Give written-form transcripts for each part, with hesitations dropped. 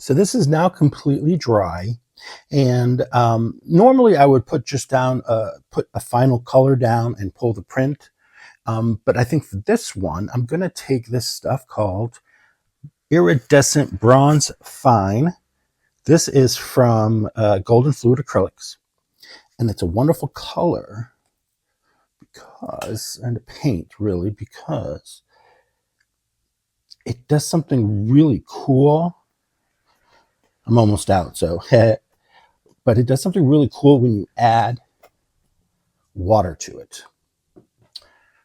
So this is now completely dry. And normally I would put put a final color down and pull the print. But I think for this one, I'm going to take this stuff called Iridescent Bronze Fine. This is from Golden Fluid Acrylics. And it's a wonderful color and a paint really, because it does something really cool. I'm almost out, so but it does something really cool when you add water to it.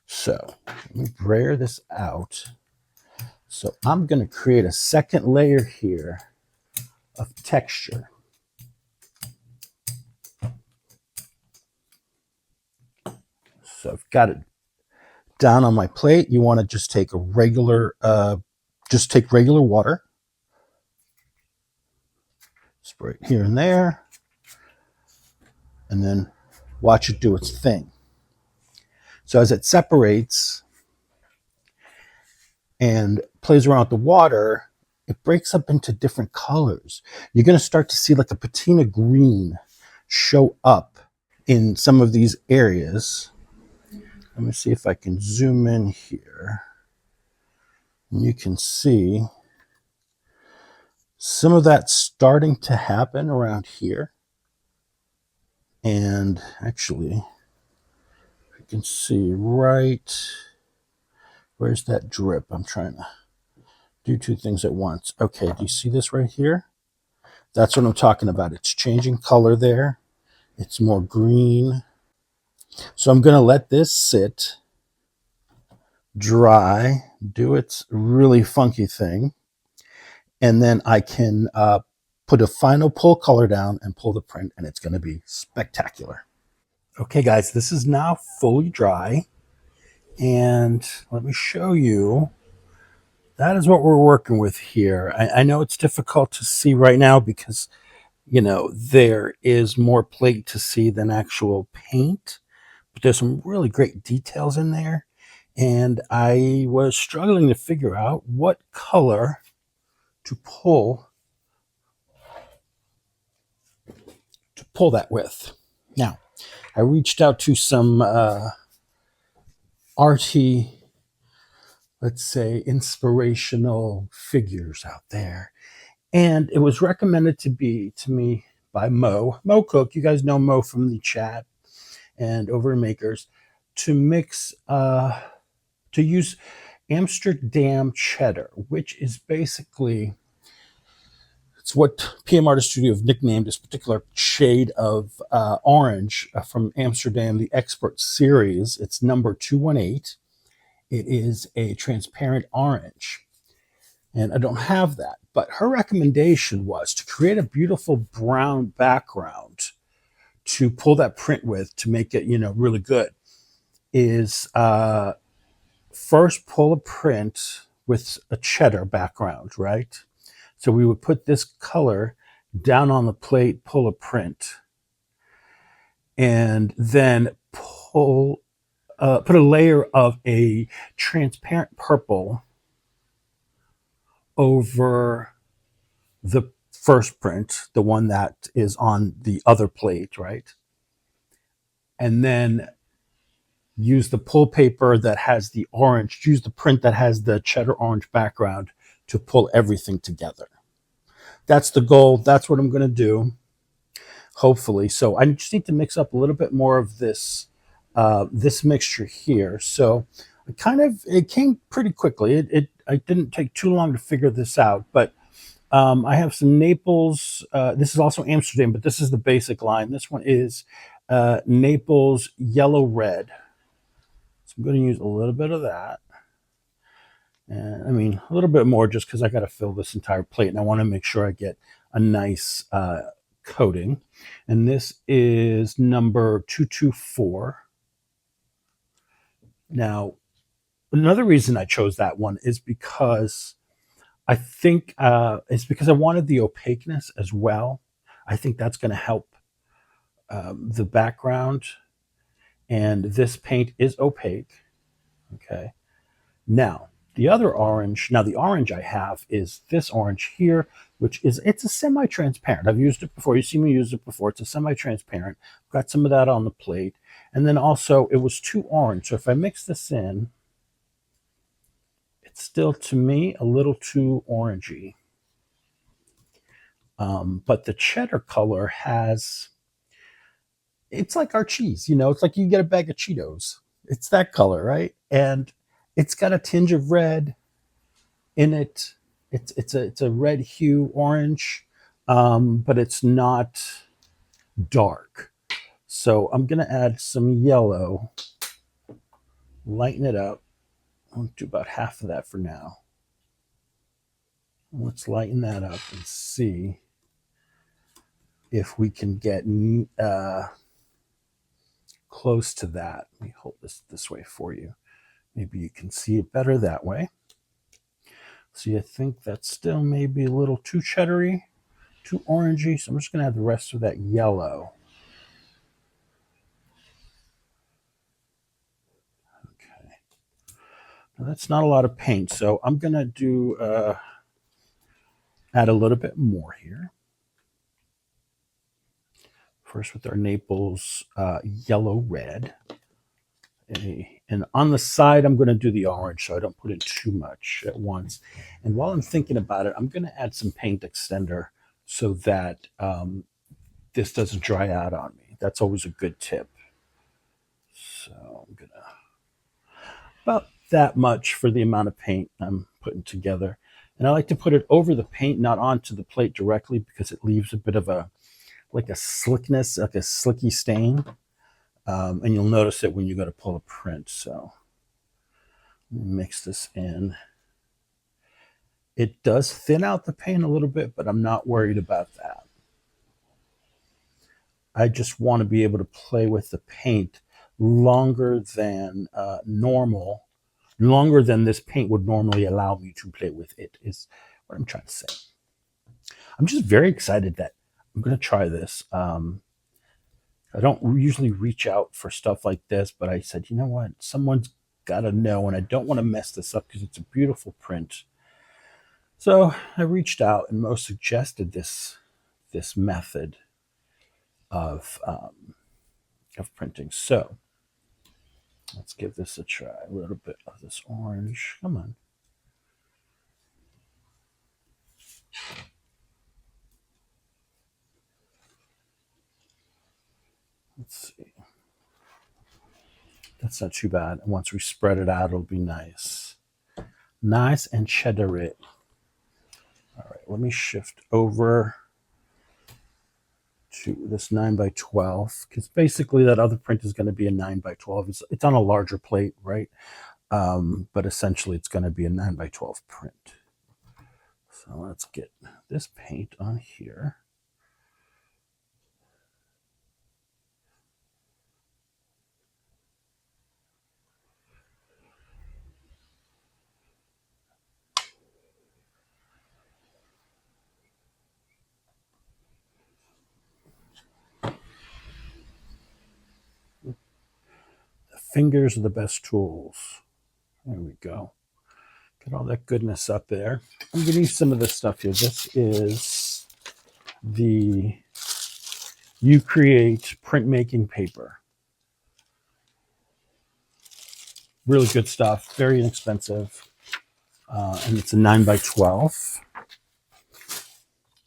So let me brayer this out. So I'm going to create a second layer here of texture. So I've got it down on my plate. You want to just take regular water, spray it here and there, and then watch it do its thing. So as it separates and plays around with the water, it breaks up into different colors. You're going to start to see like a patina green show up in some of these areas. Let me see if I can zoom in here. And you can see some of that starting to happen around here. And actually, you can see right, where's that drip? I'm trying to do two things at once. Okay, do you see this right here? That's what I'm talking about. It's changing color there. It's more green. So I'm going to let this sit, dry, do its really funky thing. And then I can put a final pull color down and pull the print, and it's going to be spectacular. Okay, guys, this is now fully dry. And let me show you. That is what we're working with here. I know it's difficult to see right now because, you know, there is more plate to see than actual paint. But there's some really great details in there. And I was struggling to figure out what color to pull that with. Now, I reached out to some arty, let's say, inspirational figures out there. And it was recommended to me by Mo Cook. You guys know Mo from the chat and over in Makers, to use Amsterdam cheddar, which is basically, it's what PM Artist Studio have nicknamed this particular shade of orange from Amsterdam, the Expert series. It's number 218. It is a transparent orange. And I don't have that. But her recommendation was to create a beautiful brown background to pull that print with, to make it, you know, really good, is first pull a print with a cheddar background, right? So we would put this color down on the plate, pull a print, and then put a layer of a transparent purple over the first print, the one that is on the other plate, right? And then use the pull paper that has the orange, use the print that has the cheddar orange background to pull everything together. That's the goal. That's what I'm going to do, hopefully. So I just need to mix up a little bit more of this mixture here. So it came pretty quickly. I didn't take too long to figure this out, but I have some Naples. This is also Amsterdam, but this is the basic line. This one is Naples Yellow Red. So I'm going to use a little bit of that. And I mean, a little bit more just because I got to fill this entire plate, and I want to make sure I get a nice coating. And this is number 224. Now, another reason I chose that one is because I think it's because I wanted the opaqueness as well. I think that's going to help the background. And this paint is opaque. Okay. Now, The other orange, now the orange I have is this orange here, which is, it's a semi-transparent. I've used it before. You see me use it before. It's a semi-transparent. Got some of that on the plate. And then also it was too orange. So if I mix this in, it's still, to me, a little too orangey. But the cheddar color has, it's like our cheese, it's like you get a bag of Cheetos. It's that color, right? And it's got a tinge of red in it. It's a red hue orange, but it's not dark. So I'm gonna add some yellow, lighten it up. I'll do about half of that for now. Let's lighten that up and see if we can get close to that. Let me hold this way for you. Maybe you can see it better that way. See, I think that's still maybe a little too cheddary, too orangey. So I'm just going to add the rest of that yellow. Okay. Now that's not a lot of paint, so I'm going to do add a little bit more here. First with our Naples yellow red. And on the side, I'm going to do the orange so I don't put in too much at once. And while I'm thinking about it, I'm going to add some paint extender so that this doesn't dry out on me. That's always a good tip. So I'm going to, about that much for the amount of paint I'm putting together. And I like to put it over the paint, not onto the plate directly, because it leaves a bit of a slickness, like a slicky stain. And you'll notice it when you go to pull a print. So mix this in. It does thin out the paint a little bit, but I'm not worried about that. I just want to be able to play with the paint longer than normal, longer than this paint would normally allow me to play with it, is what I'm trying to say. I'm just very excited that I'm going to try this. I don't usually reach out for stuff like this, but I said, you know what? Someone's got to know, and I don't want to mess this up because it's a beautiful print. So I reached out, and Mo suggested this method of printing. So let's give this a try. A little bit of this orange. Come on. Let's see. That's not too bad. And once we spread it out, it'll be nice. Nice and cheddar it. All right, let me shift over to this 9x12, because basically that other print is going to be a 9x12. It's on a larger plate, right? But essentially it's going to be a 9x12 print. So let's get this paint on here. Fingers are the best tools. There we go. Get all that goodness up there. I'm going to use some of this stuff here. This is the You Create printmaking paper. Really good stuff. Very inexpensive. And it's a 9x12.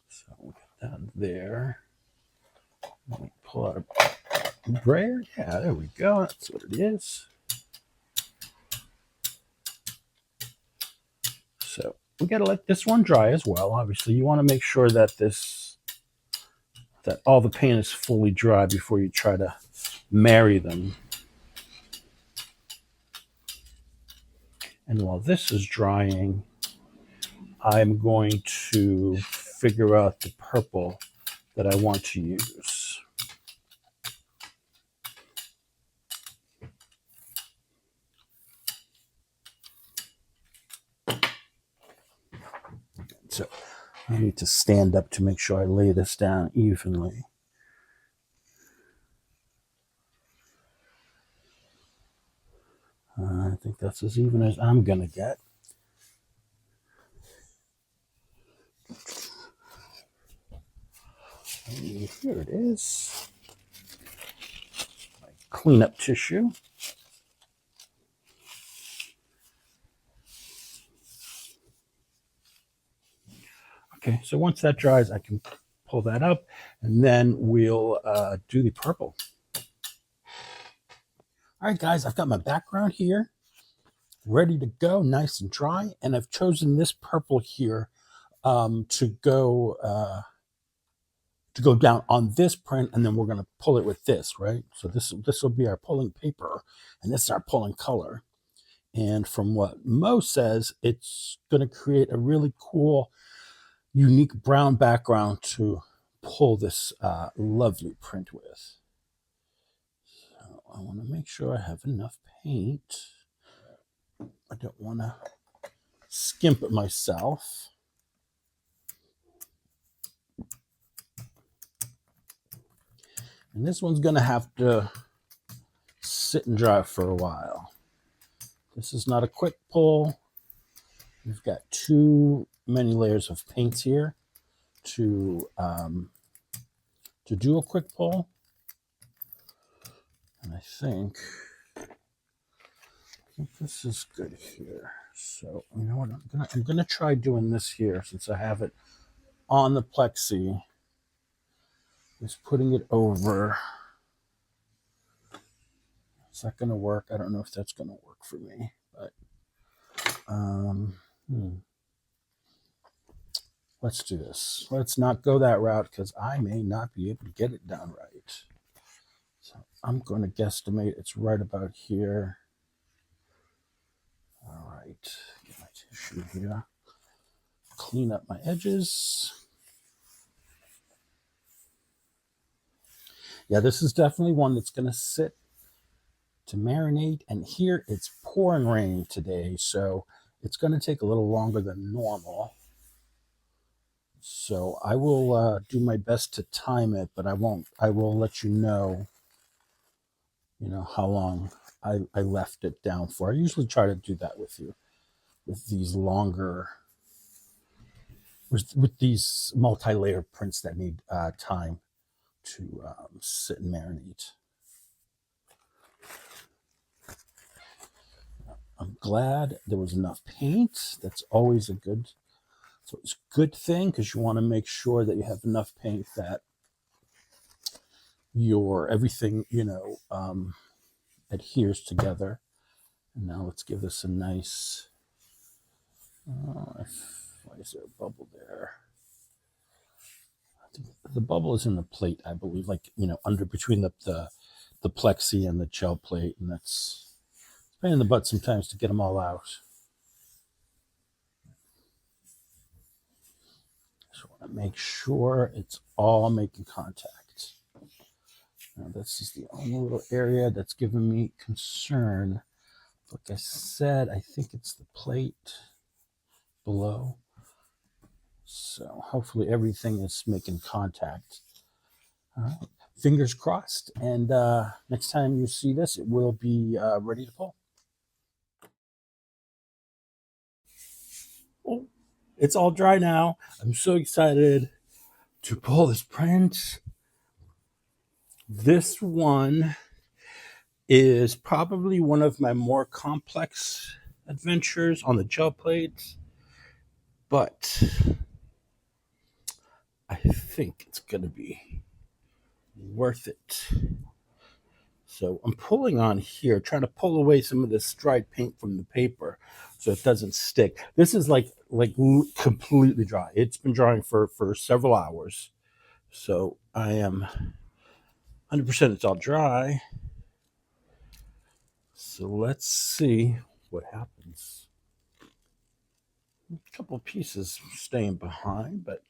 So we'll get that there. Let me pull out a brayer. Yeah, there we go. That's what it is. So we got to let this one dry as well. Obviously, you want to make sure that that all the paint is fully dry before you try to marry them. And while this is drying, I'm going to figure out the purple that I want to use. So I need to stand up to make sure I lay this down evenly. I think that's as even as I'm going to get. Here it is. My cleanup tissue. Okay, so once that dries, I can pull that up, and then we'll do the purple. All right, guys, I've got my background here ready to go, nice and dry, and I've chosen this purple here to go down on this print, and then we're going to pull it with this, right? So this will be our pulling paper, and this is our pulling color. And from what Mo says, it's going to create a really cool, unique brown background to pull this lovely print with. So I want to make sure I have enough paint. I don't want to skimp it myself. And this one's going to have to sit and dry for a while. This is not a quick pull. We've got too many layers of paints here to do a quick pull. And I think this is good here. So you know what? I'm gonna try doing this here since I have it on the plexi. Just putting it over. Is that gonna work? I don't know if that's gonna work for me, but let's do this. Let's not go that route because I may not be able to get it done right. So I'm going to guesstimate it's right about here. All right, get my tissue here. Clean up my edges. Yeah, this is definitely one that's going to sit to marinate. And here it's pouring rain today, so it's going to take a little longer than normal. So I will do my best to time it, but I won't. I will let you know how long I left it down for. I usually try to do that with you with these longer, with these multi-layer prints that need time to sit and marinate. I'm glad there was enough paint. That's always a good thing because you want to make sure that you have enough paint that your everything adheres together. And now let's give this a nice. Why is there a bubble there? The bubble is in the plate, I believe, under between the plexi and the gel plate, and that's a pain in the butt sometimes to get them all out. So I want to make sure it's all making contact. Now this is the only little area that's giving me concern. Like I said, I think it's the plate below. So hopefully everything is making contact. All right. Fingers crossed. And next time you see this, it will be ready to pull. Oh, it's all dry now. I'm so excited to pull this print. This one is probably one of my more complex adventures on the gel plate, but I think it's going to be worth it. So I'm pulling on here, trying to pull away some of this dried paint from the paper so it doesn't stick. This is like completely dry. It's been drying for several hours. So I am 100% it's all dry. So let's see what happens. A couple of pieces staying behind, but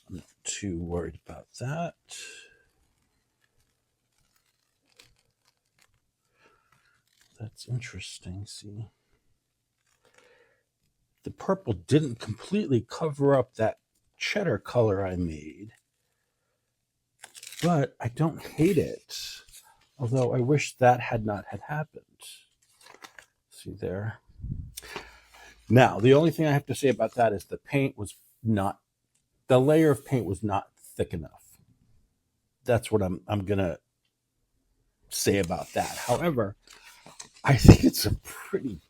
I'm not too worried about that. That's interesting. See, the purple didn't completely cover up that cheddar color I made, but I don't hate it. Although I wish that had not happened. See there? Now, the only thing I have to say about that is the layer of paint was not thick enough. That's what I'm gonna say about that. However, I think it's a pretty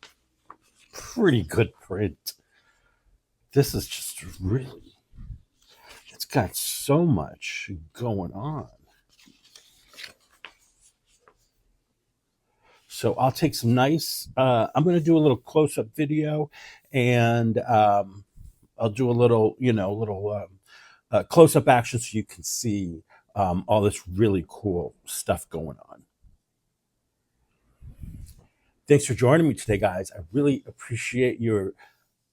good print. This is just really, it's got so much going on. So I'll take some nice, I'm going to do a little close up video, and I'll do a little, close up action so you can see all this really cool stuff going on. Thanks for joining me today, guys. I really appreciate your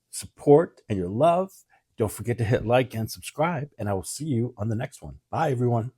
support and your love. Don't forget to hit like and subscribe, and I will see you on the next one. Bye, everyone.